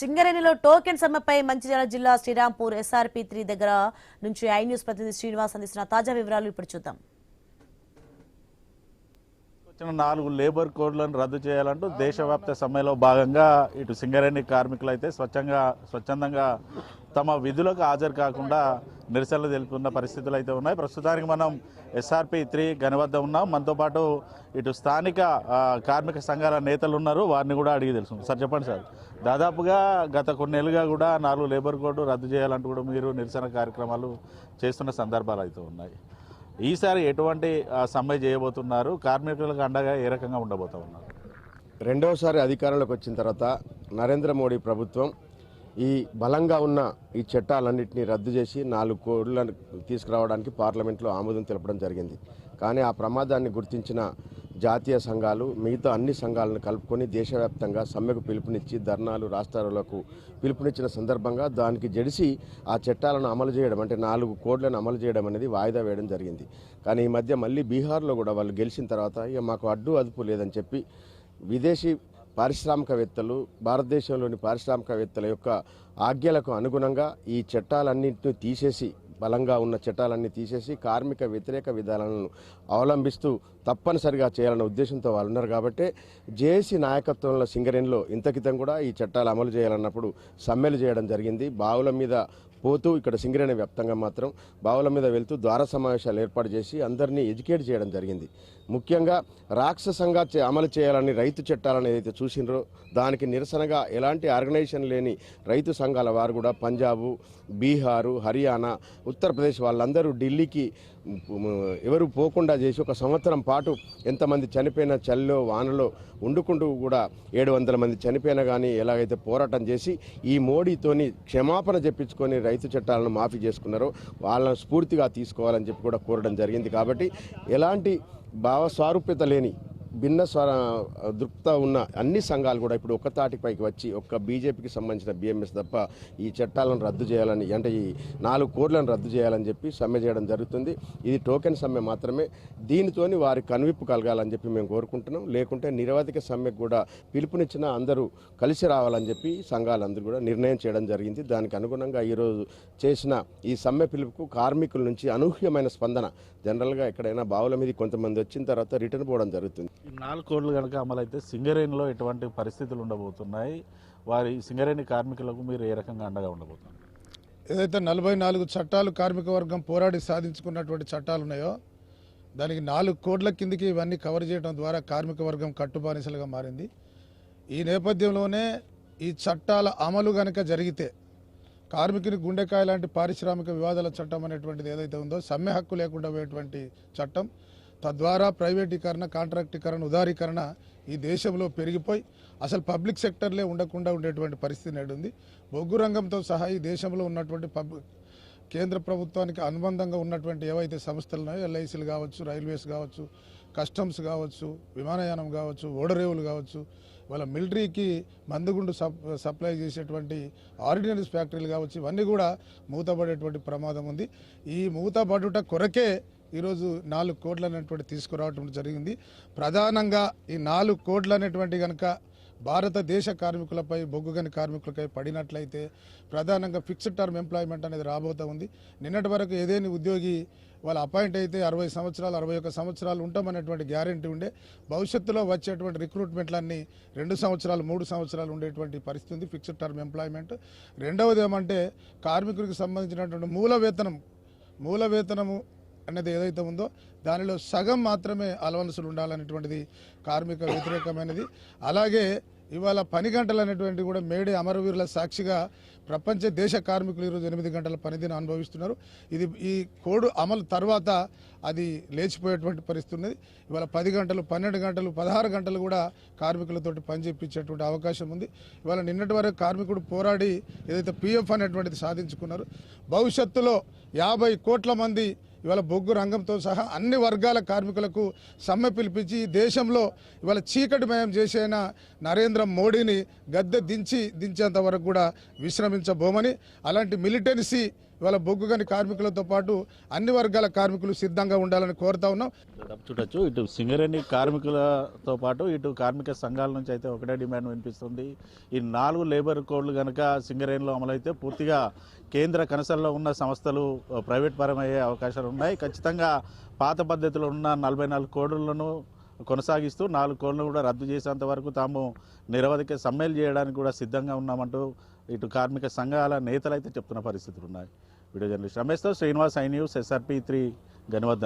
సింగరేణిలో టోకెన్ సమ్మెపై మంచిర్యాల జిల్లా శ్రీరాంపూర్ SRP 3 దగ్గర నుంచి ఐ న్యూస్ ప్రతినిధి శ్రీనివాస్ అందిస్తున్న తాజా వివరాలు ఇప్పుడు చూద్దాం. వచ్చిన 4 లేబర్ కోడ్లను రద్దు చేయాలంటూ దేశవ్యాప్త సమ్మెలో భాగంగా ఇటు సింగరేణి కార్మికులు అయితే స్వచ్ఛందంగా తమ విధులకు హాజరు కాకుండా నిరసనలు తెలుపుతున్న పరిస్థితులు అయితే ఉన్నాయి. ప్రస్తుతానికి మనం SRP 3 గని వద్ద ఉన్నాం. మనతో పాటు ఇటు స్థానిక కార్మిక సంఘాల నేతలు ఉన్నారు, వారిని కూడా అడిగి తెలుసు. సార్ చెప్పండి సార్, దాదాపుగా గత కొన్నేళ్ళుగా కూడా 4 లేబర్ కోడ్ రద్దు చేయాలంటూ కూడా మీరు నిరసన కార్యక్రమాలు చేస్తున్న సందర్భాలు అయితే ఉన్నాయి. ఈసారి ఎటువంటి సమ్మె చేయబోతున్నారు? కార్మికులకు అండగా ఏ రకంగా ఉండబోతా ఉన్నారు? రెండవసారి అధికారంలోకి వచ్చిన తర్వాత నరేంద్ర మోడీ ప్రభుత్వం ఈ బలంగా ఉన్న ఈ చట్టాలన్నింటినీ రద్దు చేసి 4 కోడ్లను తీసుకురావడానికి పార్లమెంట్లో ఆమోదం తెలపడం జరిగింది. కానీ ఆ ప్రమాదాన్ని గుర్తించిన జాతీయ సంఘాలు మిగతా అన్ని సంఘాలను కలుపుకొని దేశవ్యాప్తంగా సమ్మెకు పిలుపునిచ్చి ధర్నాలు రాస్తారోలకు పిలుపునిచ్చిన సందర్భంగా దానికి జడిసి ఆ చట్టాలను అమలు చేయడం, అంటే 4 కోడ్లను అమలు చేయడం అనేది వాయిదా వేయడం జరిగింది. కానీ ఈ మధ్య మళ్ళీ బీహార్లో కూడా వాళ్ళు గెలిచిన తర్వాత ఇక మాకు అడ్డు అదుపు లేదని చెప్పి విదేశీ పారిశ్రామికవేత్తలు, భారతదేశంలోని పారిశ్రామికవేత్తల యొక్క ఆజ్ఞలకు అనుగుణంగా ఈ చట్టాలన్నింటినీ తీసేసి, బలంగా ఉన్న చట్టాలన్నీ తీసేసి కార్మిక వ్యతిరేక విధానాలను అవలంబిస్తూ తప్పనిసరిగా చేయాలన్న ఉద్దేశంతో వాళ్ళు ఉన్నారు. కాబట్టి జేఏసీ నాయకత్వంలో సింగరేణిలో ఇంతకితం కూడా ఈ చట్టాలు అమలు చేయాలన్నప్పుడు సమ్మెలు చేయడం జరిగింది. బావుల మీద పోతూ ఇక్కడ సింగరేణి వ్యాప్తంగా మాత్రం బావుల మీద వెళ్తూ ద్వార సమావేశాలు ఏర్పాటు చేసి అందరినీ ఎడ్యుకేట్ చేయడం జరిగింది. ముఖ్యంగా రాక్షసంగా అమలు చేయాలని రైతు చట్టాలను ఏదైతే చూసినారో దానికి నిరసనగా ఎలాంటి ఆర్గనైజేషన్ లేని రైతు సంఘాల వారు కూడా పంజాబు, బీహారు, హర్యానా, ఉత్తరప్రదేశ్ వాళ్ళందరూ ఢిల్లీకి ఎవరు పోకుండా చేసి 1 సంవత్సరం పాటు ఎంతమంది చనిపోయిన చలిలో వానలో వండుకుంటూ కూడా 700 మంది చనిపోయినా కానీ ఎలాగైతే పోరాటం చేసి ఈ మోడీతోని క్షమాపణ చెప్పించుకొని రైతు చట్టాలను మాఫీ చేసుకున్నారో వాళ్ళని స్ఫూర్తిగా తీసుకోవాలని చెప్పి కూడా కోరడం జరిగింది. కాబట్టి ఎలాంటి భావస్వారూప్యత లేని భిన్న దృక్పథ ఉన్న అన్ని సంఘాలు కూడా ఇప్పుడు ఒక్క తాటిపైకి వచ్చి ఒక్క బీజేపీకి సంబంధించిన BMS తప్ప ఈ చట్టాలను రద్దు చేయాలని, అంటే ఈ 4 కోడ్లను రద్దు చేయాలని చెప్పి సమ్మె చేయడం జరుగుతుంది. ఇది టోకెన్ సమ్మె మాత్రమే. దీనితోని వారి కనువిప్పు కలగాలని చెప్పి మేము కోరుకుంటున్నాం. లేకుంటే నిరవధిక సమ్మెకు కూడా పిలుపునిచ్చిన అందరూ కలిసి రావాలని చెప్పి సంఘాలందరూ కూడా నిర్ణయం చేయడం జరిగింది. దానికి అనుగుణంగా ఈరోజు చేసిన ఈ సమ్మె పిలుపుకు కార్మికుల నుంచి అనూహ్యమైన స్పందన. జనరల్గా ఎక్కడైనా బావుల మీద కొంతమంది వచ్చిన తర్వాత రిటర్న్ పోవడం జరుగుతుంది. 4 కోడ్లు కనుక అమలైతే సింగరేణిలో ఎటువంటి పరిస్థితులు ఉండబోతున్నాయి? వారి సింగరేణి కార్మికులకు మీరు ఏ రకంగా అండగా ఉండబోతున్నారు? ఏదైతే 44 చట్టాలు కార్మిక వర్గం పోరాడి సాధించుకున్నటువంటి చట్టాలు ఉన్నాయో దానికి 4 కోడ్ల కిందికి ఇవన్నీ కవర్ చేయడం ద్వారా కార్మిక వర్గం కట్టుబానిసలుగా మారింది. ఈ నేపథ్యంలోనే ఈ చట్టాల అమలు కనుక జరిగితే కార్మికుని గుండెకాయ లాంటి పారిశ్రామిక వివాదాల చట్టం అనేటువంటిది ఏదైతే ఉందో సమ్మె హక్కు లేకుండా పోయేటువంటి చట్టం, తద్వారా ప్రైవేటీకరణ, కాంట్రాక్టీకరణ, ఉదారీకరణ ఈ దేశంలో పెరిగిపోయి అసలు పబ్లిక్ సెక్టర్లే ఉండకుండా ఉండేటువంటి పరిస్థితి నేడు ఉంది. బొగ్గు రంగంతో సహా ఈ దేశంలో ఉన్నటువంటి కేంద్ర ప్రభుత్వానికి అనుబంధంగా ఉన్నటువంటి ఏవైతే సంస్థలు ఉన్నాయో LICలు కావచ్చు, రైల్వేస్ కావచ్చు, కస్టమ్స్ కావచ్చు, విమానయానం కావచ్చు, ఓడరేవులు కావచ్చు, వాళ్ళ మిలిటరీకి మందుగుండు సప్లై చేసేటువంటి ఆర్డినరీస్ ఫ్యాక్టరీలు కావచ్చు, ఇవన్నీ కూడా మూతపడేటువంటి ప్రమాదం ఉంది. ఈ మూతపడుట కొరకే ఈరోజు 4 కోడ్లు అనేటువంటి తీసుకురావటం జరిగింది. ప్రధానంగా ఈ 4 కోడ్లు అనేటువంటి కనుక భారతదేశ కార్మికులపై, బొగ్గుగని కార్మికులపై పడినట్లయితే ప్రధానంగా ఫిక్స్డ్ టర్మ్ ఎంప్లాయ్మెంట్ అనేది రాబోతూ ఉంది. నిన్నటి వరకు ఏదైనా ఉద్యోగి వాళ్ళు అపాయింట్ అయితే 60 సంవత్సరాలు, 61 సంవత్సరాలు ఉంటామనేటువంటి గ్యారెంటీ ఉండే. భవిష్యత్తులో వచ్చేటువంటి రిక్రూట్మెంట్లన్నీ 2 సంవత్సరాలు, 3 సంవత్సరాలు ఉండేటువంటి పరిస్థితి ఉంది ఫిక్స్డ్ టర్మ్ ఎంప్లాయ్మెంట్. రెండవది ఏమంటే కార్మికుడికి సంబంధించినటువంటి మూల వేతనము అనేది ఏదైతే ఉందో దానిలో సగం మాత్రమే అలవన్సులు ఉండాలనేటువంటిది కార్మిక వ్యతిరేకమైనది. అలాగే ఇవాళ పని గంటలు అనేటువంటి కూడా మేడే అమరవీరుల సాక్షిగా ప్రపంచ దేశ కార్మికులు ఈరోజు 8 గంటల పనిదినం అనుభవిస్తున్నారు. ఇది ఈ కోడ్ అమలు తర్వాత అది లేచిపోయేటువంటి పరిస్థితి ఉన్నది. ఇవాళ 10 గంటలు, 12 గంటలు, 16 గంటలు కూడా కార్మికులతోటి పని చేయించేటువంటి అవకాశం ఉంది. ఇవాళ నిన్నటి వరకు కార్మికుడు పోరాడి ఏదైతే PF అనేటువంటిది సాధించుకున్నారు, భవిష్యత్తులో 50 కోట్ల మంది ఇవాళ బొగ్గు రంగంతో సహా అన్ని వర్గాల కార్మికులకు సమ్మె పిలిపించి దేశంలో ఇవాళ చీకటిమయం చేసిన నరేంద్ర మోడీని గద్దె దించేంత వరకు కూడా విశ్రమించబోమని, అలాంటి మిలిటెన్సీ ఇవాళ బొగ్గు గని కార్మికులతో పాటు అన్ని వర్గాల కార్మికులు సిద్ధంగా ఉండాలని కోరుతా ఉన్నాం. చూడొచ్చు, ఇటు సింగరేణి కార్మికులతో పాటు ఇటు కార్మిక సంఘాల నుంచి అయితే ఒకటే డిమాండ్ వినిపిస్తుంది. ఈ 4 లేబర్ కోడ్లు కనుక సింగరేణిలో అమలైతే పూర్తిగా కేంద్ర కనసల్లో ఉన్న సంస్థలు ప్రైవేట్ పరమయ్యే అవకాశాలు ఉన్నాయి. ఖచ్చితంగా పాత పద్ధతిలో ఉన్న 44 కోడ్లను కొనసాగిస్తూ 4 కోడ్లను కూడా రద్దు చేసేంత వరకు తాము నిరవధిక సమ్మెలు చేయడానికి కూడా సిద్ధంగా ఉన్నామంటూ ఇటు కార్మిక సంఘాల నేతలు అయితే చెప్తున్న పరిస్థితులు ఉన్నాయి. వీడియో జర్నలిస్ట్ రమేష్తో శ్రీనివాస్, ఐ న్యూస్, SRP3 గనివర్ధన్.